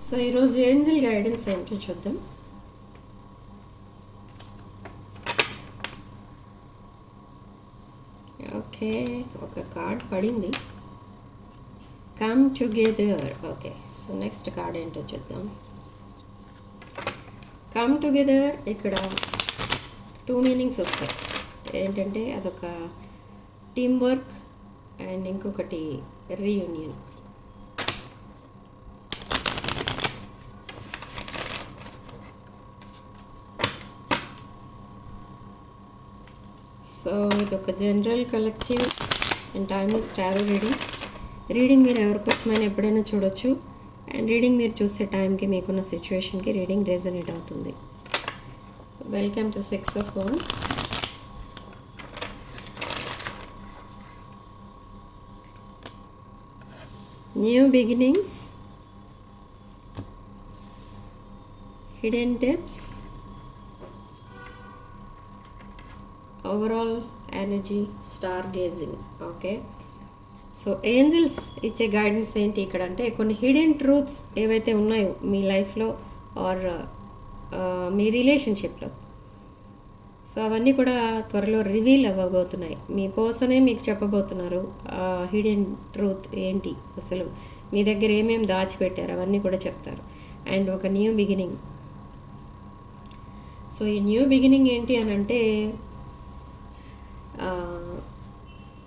So ఈరోజు Angel guidance ఏంటో చూద్దాం. ఓకే, ఒక కార్డ్ పడింది, come together. Okay, so next card ఏంటో చూద్దాం. కమ్ టుగెదర్ ఇక్కడ 2 మీనింగ్స్ వస్తాయి. ఏంటంటే అదొక టీమ్ వర్క్ అండ్ ఇంకొకటి రీయూనియన్. సో ఇదొక general collective and timeless tarot reading మీరు ఎవరికోసమైనా ఎప్పుడైనా చూడొచ్చు. అండ్ రీడింగ్ మీరు చూసే టైంకి మీకున్న సిచ్యువేషన్కి రీడింగ్ రెజొనేట్ అవుతుంది. So welcome to 6 of Wands. New beginnings, hidden depths, overall energy, star gazing. Okay, so angels ఇచ్చే గైడెన్స్ ఏంటి ఇక్కడ అంటే కొన్ని హిడెన్ ట్రూత్స్ ఏవైతే ఉన్నాయో మీ లైఫ్లో ఆర్ మీ రిలేషన్షిప్లో, సో అవన్నీ కూడా త్వరలో రివీల్ అవ్వబోతున్నాయి. మీ పర్సనే మీకు చెప్పబోతున్నారు హిడెన్ ట్రూత్ ఏంటి, అసలు మీ దగ్గర ఏమేమి దాచిపెట్టారు అవన్నీ కూడా చెప్తారు. అండ్ ఒక న్యూ బిగినింగ్. సో ఈ న్యూ బిగినింగ్ ఏంటి అని అంటే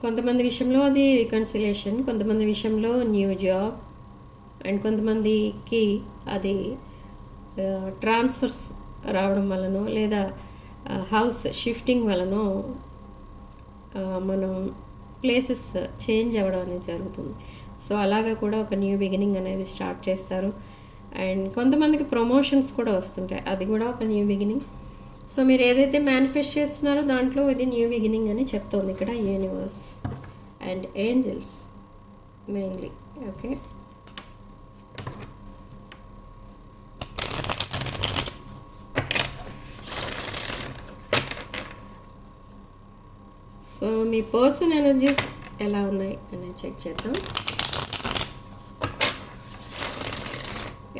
కొంతమంది విషయంలో అది రికన్సిలేషన్, కొంతమంది విషయంలో న్యూ జాబ్, అండ్ కొంతమందికి అది ట్రాన్స్ఫర్స్ రావడం వలనో లేదా హౌస్ షిఫ్టింగ్ వలనో మనం ప్లేసెస్ చేంజ్ అవ్వడం అనేది జరుగుతుంది. సో అలాగా కూడా ఒక న్యూ బిగినింగ్ అనేది స్టార్ట్ చేస్తారు. అండ్ కొంతమందికి ప్రమోషన్స్ కూడా వస్తుంటాయి, అది కూడా ఒక న్యూ బిగినింగ్. సో మీరు ఏదైతే మేనిఫెస్ట్ చేస్తున్నారో దాంట్లో ఇది న్యూ బిగినింగ్ అని చెప్తోంది ఇక్కడ universe and angels mainly. Okay, so me person energies ఎలా ఉన్నాయి అనేది చెక్ చేద్దాం.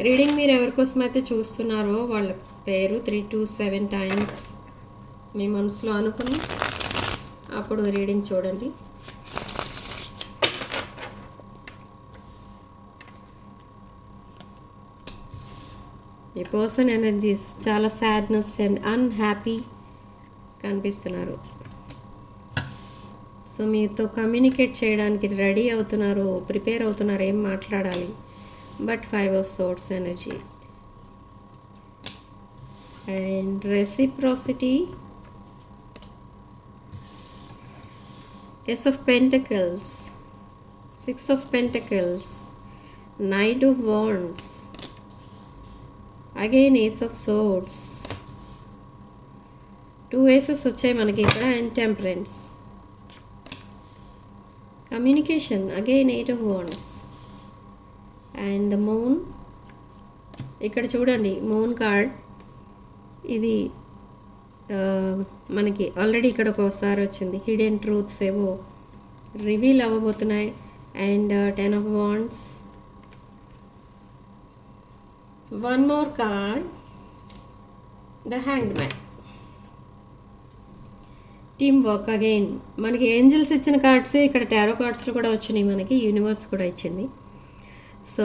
రీడింగ్ మీరు ఎవరికోసం అయితే చూస్తున్నారో వాళ్ళ పేరు 3 to 7 times మీ మనసులో అనుకుని అప్పుడు రీడింగ్ చూడండి. ఈ పర్సన్ ఎనర్జీస్ చాలా సాడ్నెస్ అండ్ అన్హ్యాపీ కనిపిస్తున్నారు. సో మీతో కమ్యూనికేట్ చేయడానికి రెడీ అవుతున్నారు, ప్రిపేర్ అవుతున్నారు ఏం మాట్లాడాలి. But 5 of Swords energy and reciprocity, Ace of Pentacles, 6 of Pentacles, Knight of Wands, again Ace of Swords, 2 aces వచ్చాయి మనకి ఇక్కడ, and Temperance, communication, again 8 of Wands, and the moon. ఇక్కడ చూడండి మూన్ కార్డ్, ఇది మనకి ఆల్రెడీ ఇక్కడ ఒకసారి వచ్చింది. హిడెన్ ట్రూత్స్ ఏవో రివీల్ అవ్వబోతున్నాయి. And 10 of Wands, one more card, the hanged man. Team work again మనకి ఏంజల్స్ ఇచ్చిన కార్డ్సే ఇక్కడ టారో కార్డ్స్లో కూడా వచ్చినాయి, మనకి యూనివర్స్ కూడా ఇచ్చింది. సో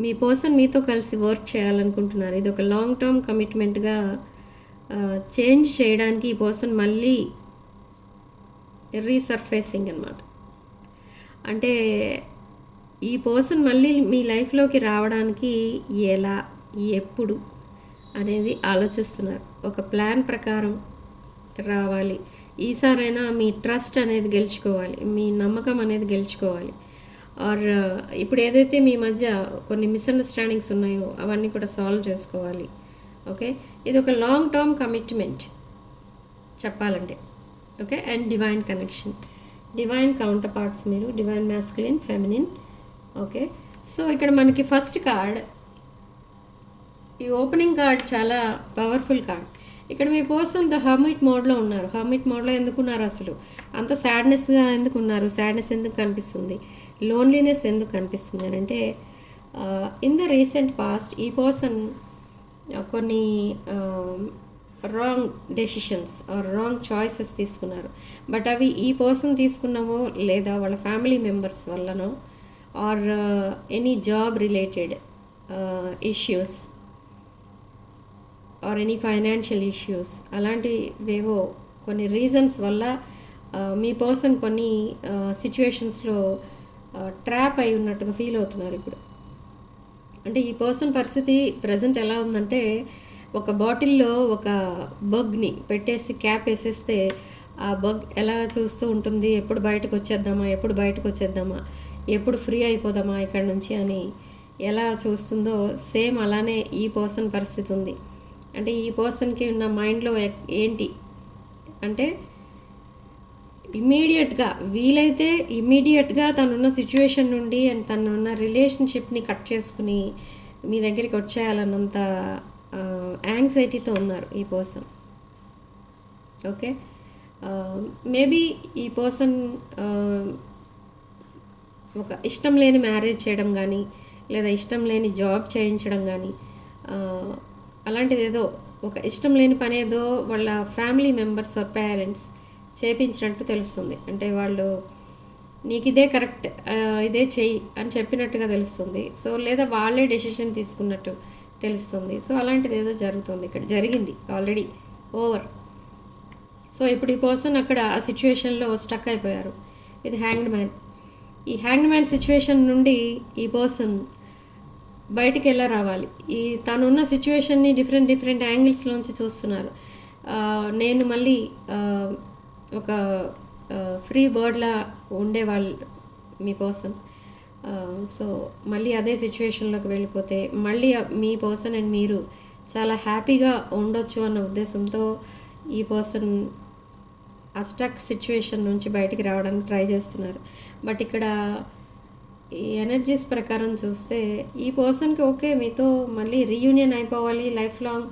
మీ పర్సన్ మీతో కలిసి వర్క్ చేయాలనుకుంటున్నారు. ఇది ఒక లాంగ్ టర్మ్ కమిట్మెంట్గా చేంజ్ చేయడానికి ఈ పర్సన్ మళ్ళీ రీసర్ఫేసింగ్ అన్నమాట. అంటే ఈ పర్సన్ మళ్ళీ మీ లైఫ్లోకి రావడానికి ఎలా, ఎప్పుడు అనేది ఆలోచిస్తున్నారు. ఒక ప్లాన్ ప్రకారం రావాలి. ఈసారైనా మీ ట్రస్ట్ అనేది గెలుచుకోవాలి, మీ నమ్మకం అనేది గెలుచుకోవాలి. ఆర్ ఇప్పుడు ఏదైతే మీ మధ్య కొన్ని మిస్అండర్స్టాండింగ్స్ ఉన్నాయో అవన్నీ కూడా సాల్వ్ చేసుకోవాలి. ఓకే, ఇది ఒక లాంగ్ టర్మ్ కమిట్మెంట్ చెప్పాలంటే. Okay, and divine connection, divine counterparts మీరు, divine masculine, feminine. Okay, so ఇక్కడ మనకి ఫస్ట్ కార్డ్, ఈ ఓపెనింగ్ కార్డ్ చాలా పవర్ఫుల్ కార్డ్. ఇక్కడ మీ పర్సన్ ద హర్మిట్ మోడ్లో ఉన్నారు. హర్మిట్ మోడ్లో ఎందుకున్నారు, అసలు అంత సాడ్నెస్గా ఎందుకున్నారు, సాడ్నెస్ ఎందుకు కనిపిస్తుంది, లోన్లీనెస్ ఎందుకు కనిపిస్తుంది అని అంటే ఇన్ ద రీసెంట్ పాస్ట్ ఈ పర్సన్ కొన్ని wrong decisions or wrong choices తీసుకున్నారు. బట్ అవి ఈ పర్సన్ తీసుకున్నామో లేదా వాళ్ళ ఫ్యామిలీ మెంబర్స్ వల్లనో or any job related issues or any financial issues అలాంటివేవో కొన్ని రీజన్స్ వల్ల మీ పర్సన్ కొన్ని సిచ్యువేషన్స్లో ట్రాప్ అయి ఉన్నట్టుగా ఫీల్ అవుతున్నారు ఇప్పుడు. అంటే ఈ పర్సన్ పరిస్థితి ప్రజెంట్ ఎలా ఉందంటే, ఒక బాటిల్లో ఒక బగ్ని పెట్టేసి క్యాప్ వేసేస్తే ఆ బగ్ ఎలా చూస్తూ ఉంటుంది, ఎప్పుడు బయటకు వచ్చేద్దామా, ఎప్పుడు బయటకు వచ్చేద్దామా, ఎప్పుడు ఫ్రీ అయిపోదామా ఇక్కడ నుంచి అని ఎలా చూస్తుందో సేమ్ అలానే ఈ పర్సన్ పరిస్థితి ఉంది. అంటే ఈ పర్సన్కి ఉన్న మైండ్లో ఏంటి అంటే, ఇమీడియట్గా వీలైతే ఇమీడియట్గా తనున్న సిచ్యువేషన్ నుండి అండ్ తనున్న రిలేషన్షిప్ని కట్ చేసుకుని మీ దగ్గరికి వచ్చేయాలన్నంత యాంగ్జైటీతో ఉన్నారు ఈ పర్సన్. ఓకే, మేబీ ఈ పర్సన్ ఒక ఇష్టం లేని మ్యారేజ్ చేయడం కానీ లేదా ఇష్టం లేని జాబ్ చేయించడం కానీ అలాంటిది ఏదో ఒక ఇష్టం లేని పని ఏదో వాళ్ళ ఫ్యామిలీ మెంబర్స్ ఆర్ పేరెంట్స్ చేయించినట్టు తెలుస్తుంది. అంటే వాళ్ళు నీకు ఇదే కరెక్ట్, ఇదే చెయ్యి అని చెప్పినట్టుగా తెలుస్తుంది. సో లేదా వాళ్ళే డెసిషన్ తీసుకున్నట్టు తెలుస్తుంది. సో అలాంటిది ఏదో జరుగుతుంది, ఇక్కడ జరిగింది ఆల్రెడీ, ఓవర్. సో ఇప్పుడు ఈ పర్సన్ అక్కడ ఆ సిచ్యువేషన్లో స్టక్ అయిపోయారు విత్ హ్యాంగ్డ్ మ్యాన్. ఈ హ్యాంగ్డ్ మ్యాన్ సిచ్యువేషన్ నుండి ఈ పర్సన్ బయటికి ఎలా రావాలి, ఈ తనున్న సిచ్యువేషన్ని డిఫరెంట్ యాంగిల్స్లోంచి చూస్తున్నారు. నేను మళ్ళీ ఒక ఫ్రీ బర్డ్లా ఉండేవాళ్ళు మీ పర్సన్. సో మళ్ళీ అదే సిచ్యువేషన్లోకి వెళ్ళిపోతే మళ్ళీ మీ పర్సన్ అండ్ మీరు చాలా హ్యాపీగా ఉండొచ్చు అన్న ఉద్దేశంతో ఈ పర్సన్ ఆ స్టక్ సిచ్యువేషన్ నుంచి బయటికి రావడానికి ట్రై చేస్తున్నారు. బట్ ఇక్కడ ఈ ఎనర్జీస్ ప్రకారం చూస్తే ఈ పర్సన్కి ఓకే మీతో మళ్ళీ రీయూనియన్ అయిపోవాలి, లైఫ్ లాంగ్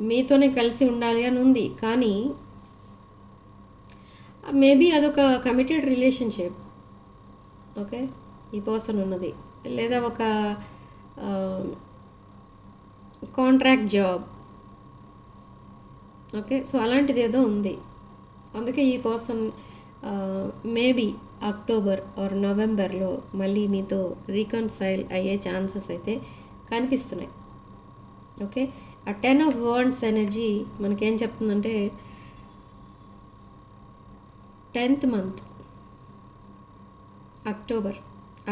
మీతోనే కలిసి ఉండాలి అని ఉంది. కానీ మేబీ అదొక కమిటెడ్ రిలేషన్షిప్, ఓకే, ఈ పర్సన్ ఉన్నది, లేదా ఒక కాంట్రాక్ట్ జాబ్, ఓకే. సో అలాంటిది ఏదో ఉంది. అందుకే ఈ పర్సన్ మేబీ అక్టోబర్ ఆర్ నవంబర్లో మళ్ళీ మీతో రీకన్సైల్ అయ్యే ఛాన్సెస్ అయితే కనిపిస్తున్నాయి. ఓకే, ఆ 10 of Wands ఎనర్జీ మనకేం చెప్తుందంటే 10th month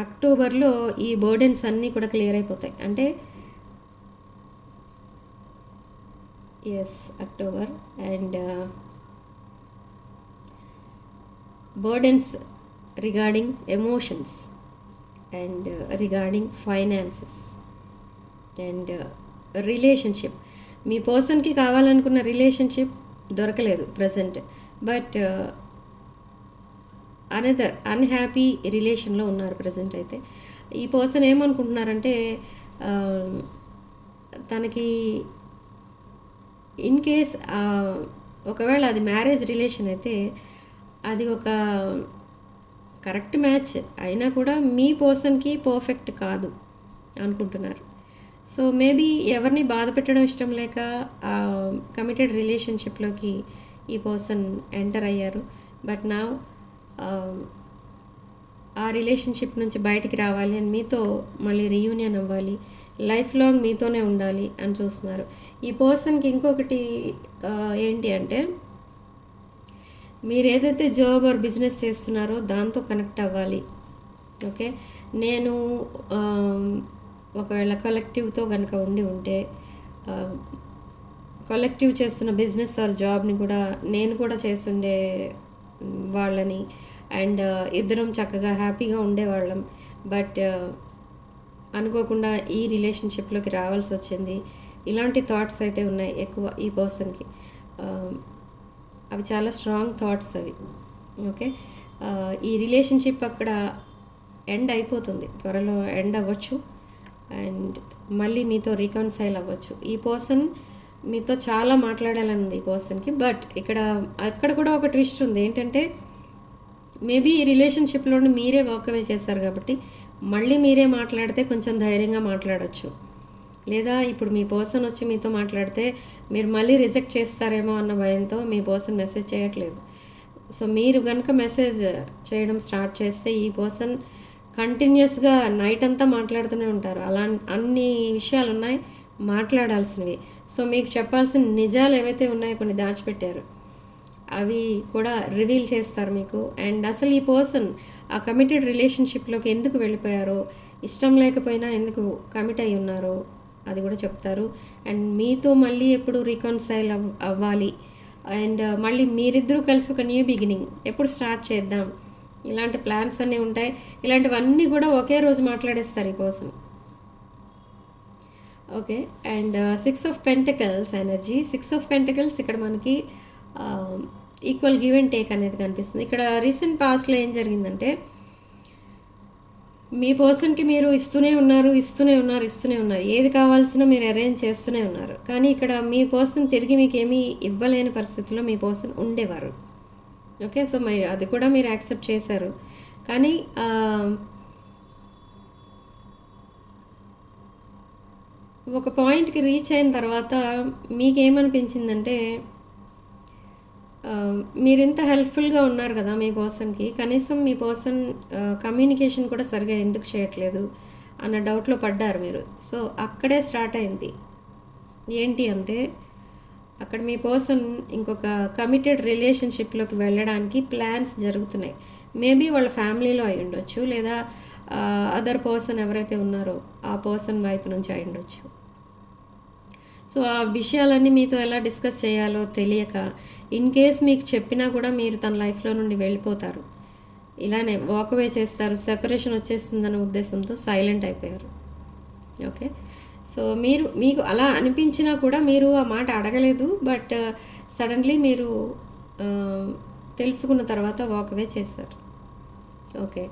అక్టోబర్లో ఈ బర్డెన్స్ అన్నీ కూడా క్లియర్ అయిపోతాయి. అంటే yes, October and burdens regarding emotions and regarding finances and relationship. మీ పర్సన్కి కావాలనుకున్న రిలేషన్షిప్ దొరకలేదు ప్రజెంట్, బట్ అనదర్ అన్హ్యాపీ రిలేషన్లో ఉన్నారు ప్రజెంట్. అయితే ఈ పర్సన్ ఏమనుకుంటున్నారంటే తనకి ఇన్ కేస్ ఒకవేళ అది మ్యారేజ్ రిలేషన్ అయితే అది ఒక కరెక్ట్ మ్యాచ్ అయినా కూడా మీ పర్సన్కి పర్ఫెక్ట్ కాదు అనుకుంటున్నారు. సో మేబీ ఎవరిని బాధ పెట్టడం ఇష్టం లేక కమిటెడ్ రిలేషన్షిప్లోకి ఈ పర్సన్ ఎంటర్ అయ్యారు. బట్ నా ఆ రిలేషన్షిప్ నుంచి బయటికి రావాలి అని మీతో మళ్ళీ రీయూనియన్ అవ్వాలి, లైఫ్ లాంగ్ మీతోనే ఉండాలి అని చూస్తున్నారు. ఈ పర్సన్కి ఇంకొకటి ఏంటి అంటే, మీరు ఏదైతే జాబ్ ఆర్ బిజినెస్ చేస్తున్నారో దాంతో కనెక్ట్ అవ్వాలి. ఓకే, నేను ఒకవేళ కలెక్టివ్తో కనుక ఉంటే కలెక్టివ్ చేస్తున్న బిజినెస్ ఆర్ జాబ్ని కూడా నేను కూడా చేస్తుండే వాళ్ళని అండ్ ఇద్దరం చక్కగా హ్యాపీగా ఉండేవాళ్ళం. బట్ అనుకోకుండా ఈ రిలేషన్షిప్లోకి రావాల్సి వచ్చింది. ఇలాంటి థాట్స్ అయితే ఉన్నాయి ఎక్కువ ఈ పర్సన్కి. అవి చాలా స్ట్రాంగ్ థాట్స్ అవి. ఓకే, ఈ రిలేషన్షిప్ అక్కడ ఎండ్ అయిపోతుంది, త్వరలో ఎండ్ అవ్వచ్చు అండ్ మళ్ళీ మీతో రీకన్సైల్ అవ్వచ్చు. ఈ పర్సన్ మీతో చాలా మాట్లాడాలని ఉంది ఈ పర్సన్కి. బట్ అక్కడ కూడా ఒక ట్విస్ట్ ఉంది. ఏంటంటే మేబీ ఈ రిలేషన్షిప్లోని మీరే వాక్ అవే చేశారు కాబట్టి మళ్ళీ మీరే మాట్లాడితే కొంచెం ధైర్యంగా మాట్లాడొచ్చు. లేదా ఇప్పుడు మీ పర్సన్ వచ్చి మీతో మాట్లాడితే మీరు మళ్ళీ రిజెక్ట్ చేస్తారేమో అన్న భయంతో మీ పర్సన్ మెసేజ్ చేయట్లేదు. సో మీరు కనుక మెసేజ్ చేయడం స్టార్ట్ చేస్తే ఈ పర్సన్ కంటిన్యూస్గా నైట్ అంతా మాట్లాడుతూనే ఉంటారు. అలా అన్ని విషయాలు ఉన్నాయి మాట్లాడాల్సినవి. సో మీకు చెప్పాల్సిన నిజాలు ఏవైతే ఉన్నాయో కొన్ని దాచిపెట్టారు, అవి కూడా రివీల్ చేస్తారు మీకు. అండ్ అసలు ఈ పర్సన్ ఆ కమిటెడ్ రిలేషన్షిప్లోకి ఎందుకు వెళ్ళిపోయారో, ఇష్టం లేకపోయినా ఎందుకు కమిట్ అయి ఉన్నారో అది కూడా చెప్తారు. అండ్ మీతో మళ్ళీ ఎప్పుడు రీకన్సైల్ అవ్వాలి, అండ్ మళ్ళీ మీరిద్దరూ కలిసి ఒక న్యూ బిగినింగ్ ఎప్పుడు స్టార్ట్ చేద్దాం, ఇలాంటి ప్లాన్స్ అన్నీ ఉంటాయి. ఇలాంటివన్నీ కూడా ఒకే రోజు మాట్లాడేస్తారు ఈ person. Okay. And 6 of pentacles energy. 6 of pentacles ఇక్కడ మనకి ఈక్వల్ గివ్ అండ్ టేక్ అనేది కనిపిస్తుంది. ఇక్కడ రీసెంట్ పాస్ట్లో ఏం జరిగిందంటే మీ పర్సన్కి మీరు ఇస్తూనే ఉన్నారు. ఏది కావాల్సినా మీరు అరేంజ్ చేస్తూనే ఉన్నారు. కానీ ఇక్కడ మీ పర్సన్ తిరిగి మీకు ఏమీ ఇవ్వలేని పరిస్థితిలో మీ పర్సన్ ఉండేవారు. ఓకే. సో మీరు అది కూడా మీరు యాక్సెప్ట్ చేశారు. కానీ ఒక పాయింట్కి రీచ్ అయిన తర్వాత మీకేమనిపించిందంటే మీరు ఇంత హెల్ప్ఫుల్గా ఉన్నారు కదా మీ పర్సన్కి, కనీసం మీ పర్సన్ కమ్యూనికేషన్ కూడా సరిగా ఎందుకు చేయట్లేదు అన్న డౌట్లో పడ్డారు మీరు. సో అక్కడే స్టార్ట్ అయింది. ఏంటి అంటే అక్కడ మీ పర్సన్ ఇంకొక కమిటెడ్ రిలేషన్షిప్లోకి వెళ్ళడానికి ప్లాన్స్ జరుగుతున్నాయి. మేబీ వాళ్ళ ఫ్యామిలీలో అయి ఉండొచ్చు, లేదా అదర్ పర్సన్ ఎవరైతే ఉన్నారో ఆ పర్సన్ వైపు నుంచి అయి ఉండొచ్చు. సో ఆ విషయాలన్నీ మీతో ఎలా డిస్కస్ చేయాలో తెలియక, ఇన్ కేస్ మీకు చెప్పినా కూడా మీరు తన లైఫ్లో నుండి వెళ్ళిపోతారు, ఇలానే వాక్అవే చేస్తారు, సెపరేషన్ వచ్చేస్తుందన్న ఉద్దేశంతో సైలెంట్ అయిపోయారు. ఓకే. సో మీకు అలా అనిపించినా కూడా మీరు ఆ మాట అడగలేదు. బట్ సడన్లీ మీరు తెలుసుకున్న తర్వాత వాక్అవే చేశారు. ఓకే.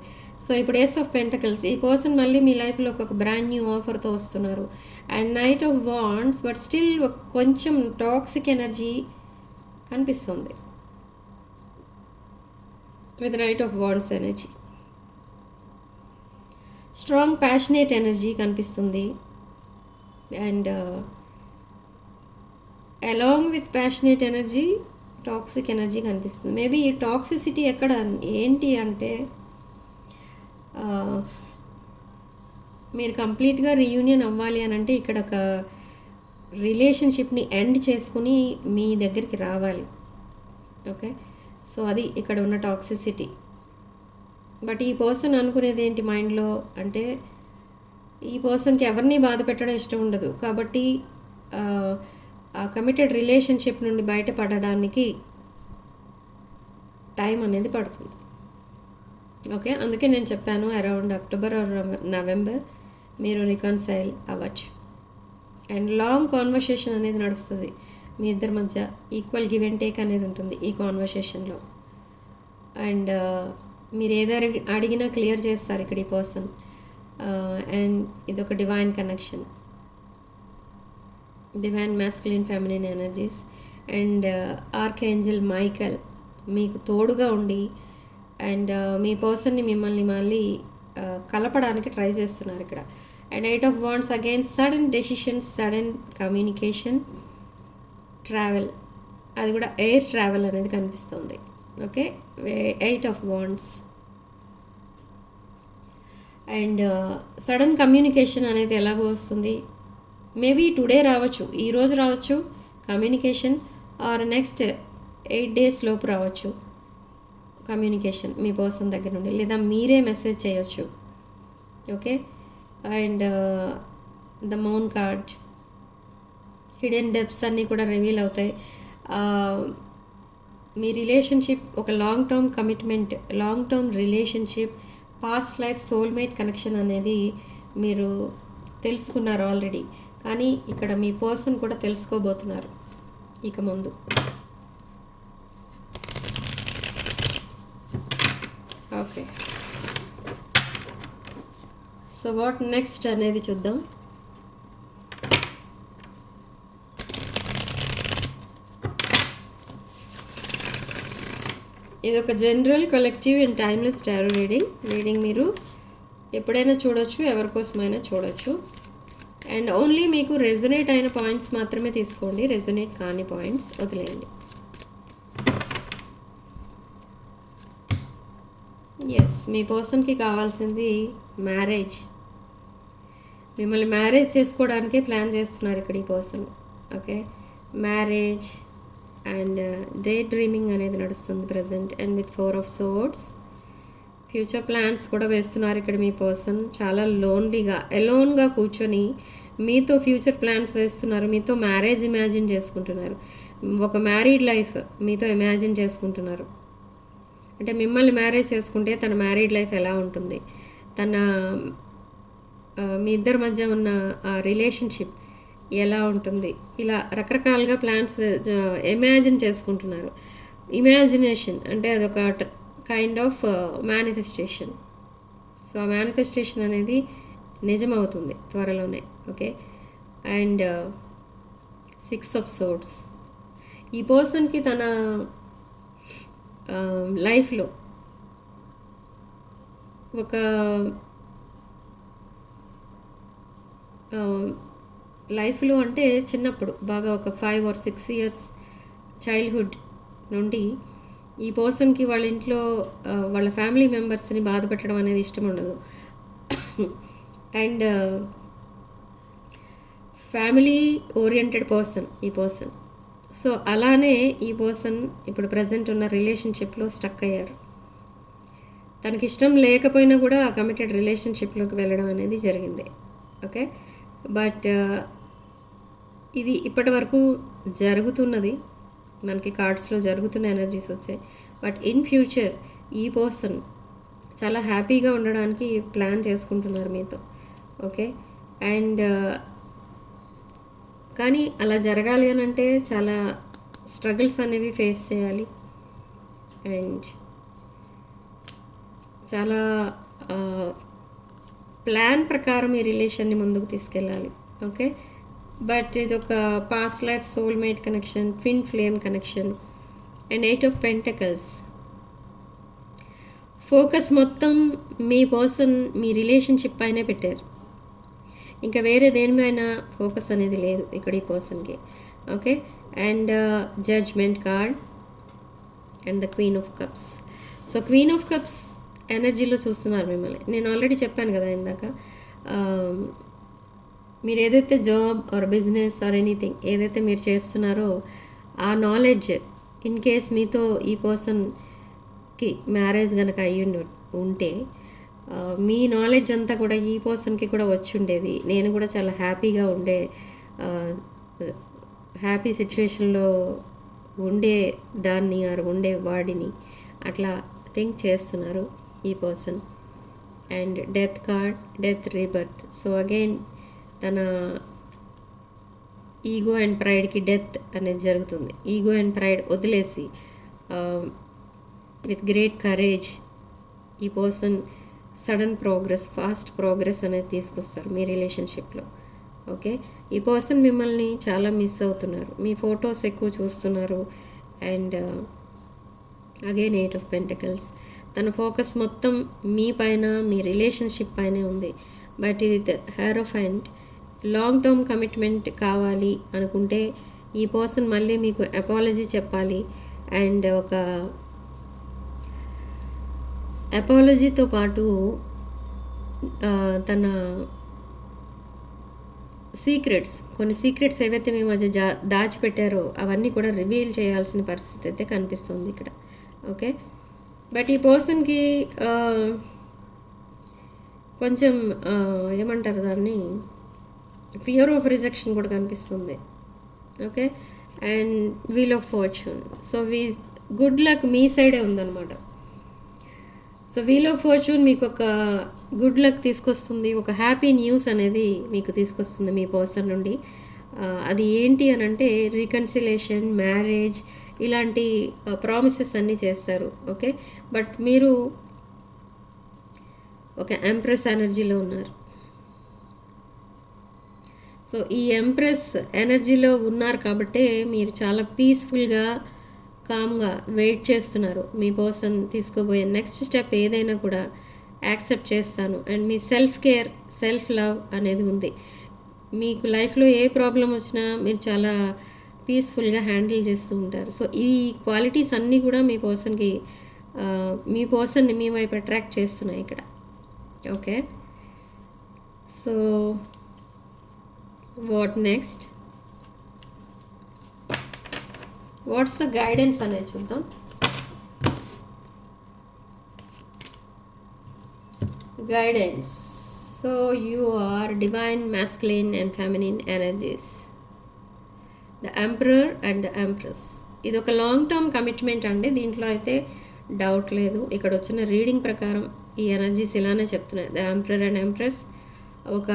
సో ఇప్పుడు ఏస్ ఆఫ్ పెంటకల్స్, ఈ పర్సన్ మళ్ళీ మీ లైఫ్లో ఒక బ్రాండ్ న్యూ ఆఫర్తో వస్తున్నారు. And knight of wands, but still కొంచెం టాక్సిక్ ఎనర్జీ కనిపిస్తుంది with knight of wands energy. Strong passionate energy కనిపిస్తుంది. And along with passionate energy toxic energy కనిపిస్తుంది. మేబీ ఈ టాక్సిసిటీ ఎక్కడ ఏంటి అంటే మీరు కంప్లీట్గా రీయూనియన్ అవ్వాలి అని అంటే ఇక్కడ ఒక రిలేషన్షిప్ని ఎండ్ చేసుకుని మీ దగ్గరికి రావాలి. ఓకే. సో అది ఇక్కడ ఉన్న టాక్సిసిటీ. బట్ ఈ పర్సన్ అనుకునేది ఏంటి మైండ్లో అంటే ఈ పర్సన్కి ఎవరిని బాధ పెట్టడం ఇష్టం ఉండదు. కాబట్టి ఆ కమిటెడ్ రిలేషన్షిప్ నుండి బయటపడడానికి టైం అనేది పడుతుంది. ఓకే. అందుకే నేను చెప్పాను అరౌండ్ అక్టోబర్ ఆర్ నవంబర్ మీరు రికన్సైల్ అవ్వచ్చు. అండ్ లాంగ్ కాన్వర్సేషన్ అనేది నడుస్తుంది మీ ఇద్దరి మధ్య. ఈక్వల్ గివ్ అండ్ టేక్ అనేది ఉంటుంది ఈ కాన్వర్సేషన్లో. అండ్ మీరు ఏదో అడిగినా క్లియర్ చేస్తారు ఇక్కడ ఈ పర్సన్. అండ్ ఇదొక divine connection, divine masculine feminine energies. And archangel Michael మీకు తోడుగా ఉండి అండ్ మీ పర్సన్ని మిమ్మల్ని మళ్ళీ కలపడానికి ట్రై చేస్తున్నారు ఇక్కడ. And 8 of wands again sudden decisions, sudden communication, travel, అది కూడా ఎయిర్ ట్రావెల్ అనేది కనిపిస్తుంది. Okay. 8 of wands and sudden communication అనేది ఎలాగో వస్తుంది. మేబీ టుడే రావచ్చు, ఈరోజు రావచ్చు కమ్యూనికేషన్, ఆర్ నెక్స్ట్ 8 days లోపు రావచ్చు కమ్యూనికేషన్ మీ పర్సన్ దగ్గర నుండి, లేదా మీరే మెసేజ్ చేయొచ్చు. Okay. And the moon card, hidden depths అన్నీ కూడా రివీల్ అవుతాయి. మీ రిలేషన్షిప్ ఒక long term commitment, long term relationship, past life soulmate connection అనేది మీరు తెలుసుకున్నారు ఆల్రెడీ. కానీ ఇక్కడ మీ పర్సన్ కూడా తెలుసుకోబోతున్నారు ఇక ముందు. ఓకే. సో వాట్ నెక్స్ట్ అనేది చూద్దాం. ఇది ఒక general, collective and timeless tarot reading మీరు ఎప్పుడైనా చూడొచ్చు, ఎవరికోసమైనా చూడొచ్చు. అండ్ ఓన్లీ మీకు రెజొనేట్ అయిన పాయింట్స్ మాత్రమే తీసుకోండి, రెజొనేట్ కాని పాయింట్స్ వదిలేయండి. ఎస్, మీ పర్సన్కి కావాల్సింది మ్యారేజ్. మిమ్మల్ని మ్యారేజ్ చేసుకోవడానికే ప్లాన్ చేస్తున్నారు ఇక్కడ ఈ person. Okay, marriage and day dreaming అనేది నడుస్తుంది present. And with 4 of Swords future plans కూడా వేస్తున్నారు ఇక్కడ మీ పర్సన్. చాలా లోన్లీగా, ఎలోన్గా కూర్చొని మీతో ఫ్యూచర్ ప్లాన్స్ వేస్తున్నారు. మీతో మ్యారేజ్ ఇమాజిన్ చేసుకుంటున్నారు. ఒక మ్యారీడ్ లైఫ్ మీతో ఇమాజిన్ చేసుకుంటున్నారు. అంటే మిమ్మల్ని మ్యారేజ్ చేసుకుంటే తన మ్యారీడ్ లైఫ్ ఎలా ఉంటుంది, తన మీ ఇద్దరి మధ్య ఉన్న ఆ రిలేషన్షిప్ ఎలా ఉంటుంది, ఇలా రకరకాలుగా ప్లాన్స్ ఇమాజిన్ చేసుకుంటున్నారు. ఇమాజినేషన్ అంటే అదొక కైండ్ ఆఫ్ మేనిఫెస్టేషన్. సో ఆ మేనిఫెస్టేషన్ అనేది నిజమవుతుంది త్వరలోనే. ఓకే, అండ్ 6 of Swords ఈ పర్సన్కి తన లైఫ్లో ఒక లైఫ్లో అంటే చిన్నప్పుడు బాగా ఒక 5 or 6 years చైల్డ్హుడ్ నుండి ఈ పర్సన్కి వాళ్ళ ఇంట్లో వాళ్ళ ఫ్యామిలీ మెంబర్స్ని బాధ పెట్టడం అనేది ఇష్టం ఉండదు. అండ్ ఫ్యామిలీ ఓరియంటెడ్ పర్సన్ ఈ పర్సన్. సో అలానే ఈ పర్సన్ ఇప్పుడు ప్రజెంట్ ఉన్న రిలేషన్షిప్లో స్టక్ అయ్యారు. తనకి ఇష్టం లేకపోయినా కూడా ఆ కమిటెడ్ రిలేషన్షిప్లోకి వెళ్ళడం అనేది జరిగింది. ఓకే, బట్ ఇది ఇప్పటి వరకు జరుగుతున్నది, మనకి కార్డ్స్లో జరుగుతున్న ఎనర్జీస్ వచ్చాయి. బట్ ఇన్ ఫ్యూచర్ ఈ పర్సన్ చాలా హ్యాపీగా ఉండడానికి ప్లాన్ చేసుకుంటున్నారు మీతో. ఓకే, అండ్ కానీ అలా జరగాలి అని అంటే చాలా స్ట్రగుల్స్ అనేవి ఫేస్ చేయాలి. అండ్ చాలా ప్లాన్ ప్రకారం ఈ రిలేషన్ని ముందుకు తీసుకెళ్ళాలి. ఓకే, బట్ ఇది ఒక past life soulmate connection, twin flame connection. And 8 of Pentacles focus మొత్తం మీ పర్సన్ మీ రిలేషన్షిప్ పైనే పెట్టారు. ఇంకా వేరే దేనిపైన ఫోకస్ అనేది లేదు ఇక్కడ ఈ పర్సన్కి. Okay, and judgement card and the queen of cups. So queen of cups ఎనర్జీలో చూస్తున్నారు మిమ్మల్ని. నేను ఆల్రెడీ చెప్పాను కదా ఇందాక, మీరు ఏదైతే job or business or anything ఏదైతే మీరు చేస్తున్నారో ఆ నాలెడ్జ్ ఇన్ కేస్ మీతో ఈ పర్సన్కి మ్యారేజ్ కనుక అయ్యి ఉంటే మీ నాలెడ్జ్ అంతా కూడా ఈ పర్సన్కి కూడా వచ్చి ఉండేది. నేను కూడా చాలా హ్యాపీగా ఉండే హ్యాపీ సిచ్యువేషన్లో ఉండే దాన్ని ఆర్ ఉండే వాడిని అట్లా థింక్ చేస్తున్నారు ఈ person. And death card, death rebirth. So again తన ఈగో అండ్ ప్రైడ్కి డెత్ అనేది జరుగుతుంది. ఈగో అండ్ ప్రైడ్ వదిలేసి విత్ గ్రేట్ కరేజ్ ఈ person sudden progress, fast progress అనేది తీసుకొస్తారు మీ రిలేషన్షిప్లో. ఓకే, ఈ పర్సన్ మిమ్మల్ని చాలా మిస్ అవుతున్నారు, మీ ఫొటోస్ ఎక్కువ చూస్తున్నారు. అండ్ అగైన్ 8 of Pentacles తన ఫోకస్ మొత్తం మీ పైన, మీ రిలేషన్షిప్ పైనే ఉంది. బట్ ఇది హెరోఫెంట్. లాంగ్ టర్మ్ కమిట్మెంట్ కావాలి అనుకుంటే ఈ పర్సన్ మళ్ళీ మీకు అపాలజీ చెప్పాలి. అండ్ ఒక అపాలజీతో పాటు తన కొన్ని సీక్రెట్స్ ఏవైతే మీ మధ్య దాచిపెట్టారో అవన్నీ కూడా రివీల్ చేయాల్సిన పరిస్థితి అయితే కనిపిస్తుంది ఇక్కడ. ఓకే, బట్ ఈ పర్సన్కి కొంచెం ఏమంటారు దాన్ని, ఫియర్ ఆఫ్ రిజెక్షన్ కూడా కనిపిస్తుంది. Okay, and wheel of fortune. So good luck మీ సైడే ఉందన్నమాట. సో వీల్ ఆఫ్ ఫార్చ్యూన్ మీకు ఒక గుడ్ లక్ తీసుకొస్తుంది, ఒక హ్యాపీ న్యూస్ అనేది మీకు తీసుకొస్తుంది మీ పర్సన్ నుండి. అది ఏంటి అని అంటే రీకన్సిలేషన్, మ్యారేజ్, ఇలాంటి ప్రామిసెస్ అన్నీ చేస్తారు. ఓకే, బట్ మీరు ఒక ఎంప్రెస్ ఎనర్జీలో ఉన్నారు. సో ఈ ఎంప్రెస్ ఎనర్జీలో ఉన్నారు కాబట్టే మీరు చాలా పీస్ఫుల్గా, కామ్గా వెయిట్ చేస్తున్నారు. మీ పర్సన్ తీసుకోబోయే నెక్స్ట్ స్టెప్ ఏదైనా కూడా యాక్సెప్ట్ చేస్తాను. And me self care, self love అనేది ఉంది. మీకు లైఫ్లో ఏ ప్రాబ్లం వచ్చినా మీరు చాలా పీస్ఫుల్గా హ్యాండిల్ చేస్తూ ఉంటారు. సో ఈ క్వాలిటీస్ అన్నీ కూడా మీ పర్సన్ని మీ వైపు అట్రాక్ట్ చేస్తున్నాయి ఇక్కడ. Okay, so what next, what's the guidance అనేది చూద్దాం. Guidance. So you are divine masculine and feminine energies. The Emperor and the Empress. ఇది ఒక లాంగ్ టర్మ్ కమిట్మెంట్ అండి. దీంట్లో అయితే డౌట్ లేదు. ఇక్కడ వచ్చిన రీడింగ్ ప్రకారం ఈ ఎనర్జీస్ ఇలానే చెప్తున్నాయి. ద ఎంపరర్ అండ్ ఎంప్రెస్ ఒక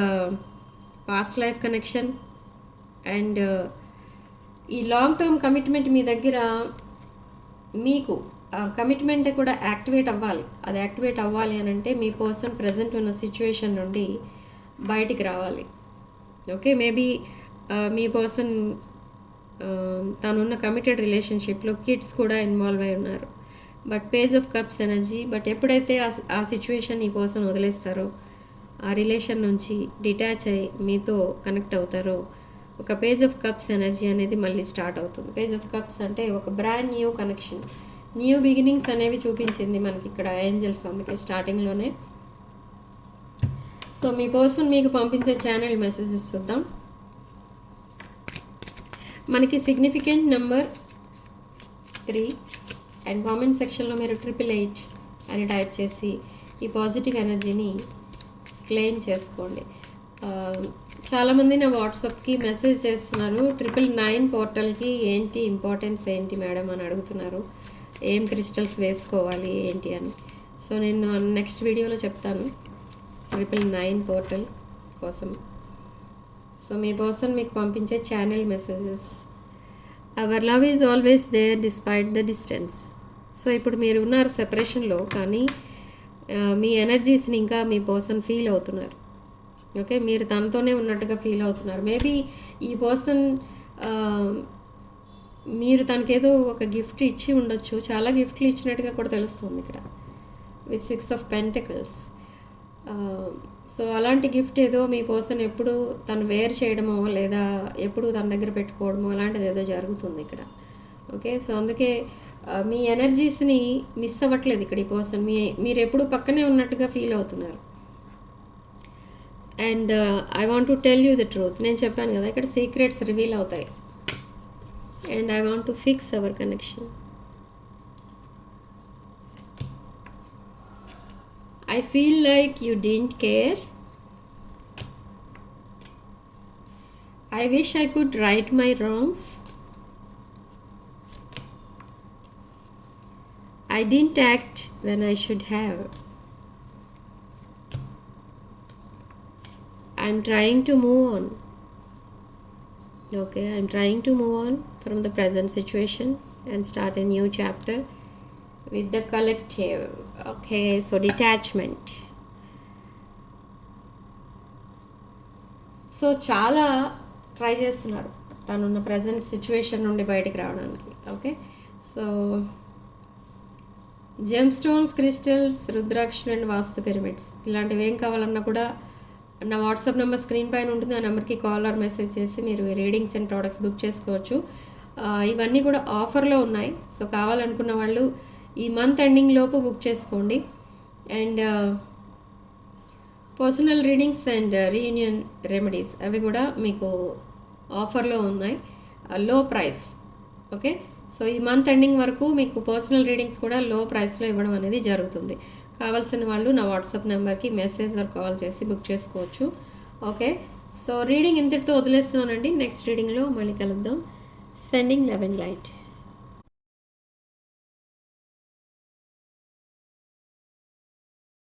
పాస్ట్ లైఫ్ కనెక్షన్. అండ్ ఈ లాంగ్ టర్మ్ కమిట్మెంట్ మీ దగ్గర, మీకు కమిట్మెంట్ కూడా యాక్టివేట్ అవ్వాలి. అది యాక్టివేట్ అవ్వాలి అని అంటే మీ పర్సన్ ప్రజెంట్ ఉన్న సిచ్యువేషన్ నుండి బయటికి రావాలి. ఓకే, మేబీ మీ పర్సన్ తనున్న కమిటెడ్ రిలేషన్షిప్లో కిడ్స్ కూడా ఇన్వాల్వ్ అయి ఉన్నారు. But page of cups energy. But ఎప్పుడైతే ఆ సిచ్యువేషన్ ఈ పర్సన్ వదిలేస్తారో, ఆ రిలేషన్ నుంచి డిటాచ్ అయ్యి మీతో కనెక్ట్ అవుతారో, ఒక పేజ్ ఆఫ్ కప్స్ ఎనర్జీ అనేది మళ్ళీ స్టార్ట్ అవుతుంది. పేజ్ ఆఫ్ కప్స్ అంటే ఒక brand new connection, new beginnings అనేవి చూపించింది మనకి ఇక్కడ ఏంజల్స్, అందుకే స్టార్టింగ్లోనే. సో మీ పర్సన్ మీకు పంపించే ఛానల్ మెసేజెస్ చూద్దాం. మనకి సిగ్నిఫికెంట్ నెంబర్ 3 అండ్ కామెంట్ సెక్షన్లో మీరు 888 అని టైప్ చేసి ఈ పాజిటివ్ ఎనర్జీని క్లెయిమ్ చేసుకోండి. చాలామంది నా వాట్సాప్కి మెసేజ్ చేస్తున్నారు, 999 పోర్టల్కి ఏంటి ఇంపార్టెన్స్ ఏంటి మేడం అని అడుగుతున్నారు, ఏం క్రిస్టల్స్ వేసుకోవాలి ఏంటి అని. సో నేను నెక్స్ట్ వీడియోలో చెప్తాను 999 పోర్టల్ కోసం. సో మీ పర్సన్ మీకు పంపించే channel messages. Our love is always there despite the distance. So ఇప్పుడు మీరు ఉన్నారు సెపరేషన్లో, కానీ మీ ఎనర్జీస్ని ఇంకా మీ పర్సన్ ఫీల్ అవుతున్నారు. ఓకే, మీరు తనతోనే ఉన్నట్టుగా ఫీల్ అవుతున్నారు. మేబీ ఈ పర్సన్ మీరు తనకేదో ఒక గిఫ్ట్ ఇచ్చి ఉండొచ్చు, చాలా గిఫ్ట్లు ఇచ్చినట్టుగా కూడా తెలుస్తుంది ఇక్కడ విత్ 6 ఆఫ్ పెంటకల్స్. సో అలాంటి గిఫ్ట్ ఏదో మీ పర్సన్ ఎప్పుడు తను వేర్ చేయడమో లేదా ఎప్పుడు తన దగ్గర పెట్టుకోవడమో అలాంటిది ఏదో జరుగుతుంది ఇక్కడ. ఓకే, సో అందుకే మీ ఎనర్జీస్ని మిస్ అవ్వట్లేదు ఇక్కడ ఈ పర్సన్. మీరు ఎప్పుడు పక్కనే ఉన్నట్టుగా ఫీల్ అవుతున్నారు. And I want to tell you the truth. నేను చెప్పాను కదా ఇక్కడ సీక్రెట్స్ రివీల్ అవుతాయి. And I want to fix our connection. I feel like you didn't care. I wish I could right my wrongs. I didn't act when I should have. I'm trying to move on. Okay, I'm trying to move on from the present situation and start a new chapter with the collective. Okay, so detachment. So చాలా try చేస్తున్నారు తనున్న present situation నుండి బయటికి రావడానికి. Okay, so gem stones, crystals, రుద్రాక్షలు and vastu pyramids ఇలాంటివి ఏం కావాలన్నా కూడా నా వాట్సాప్ నెంబర్ స్క్రీన్ పైన ఉంటుంది. ఆ నెంబర్కి కాల్ ఆర్ మెసేజ్ చేసి మీరు రీడింగ్స్ అండ్ ప్రోడక్ట్స్ బుక్ చేసుకోవచ్చు. ఇవన్నీ కూడా ఆఫర్లో ఉన్నాయి. సో కావాలనుకున్న వాళ్ళు ఈ మంత్ ఎండింగ్ లోపు బుక్ చేసుకోండి. And personal readings and reunion remedies అవి కూడా మీకు ఆఫర్లో ఉన్నాయి, లో ప్రైస్. ఓకే, సో ఈ మంత్ ఎండింగ్ వరకు మీకు పర్సనల్ రీడింగ్స్ కూడా లో ప్రైస్లో ఇవ్వడం అనేది జరుగుతుంది. కావాల్సిన వాళ్ళు నా వాట్సాప్ నెంబర్కి మెసేజ్ ఆర్ కాల్ చేసి బుక్ చేసుకోవచ్చు. ఓకే, సో రీడింగ్ ఇంతటితో వదిలేస్తున్నానండి. నెక్స్ట్ రీడింగ్లో మళ్ళీ కలుద్దాం. Sending love and light.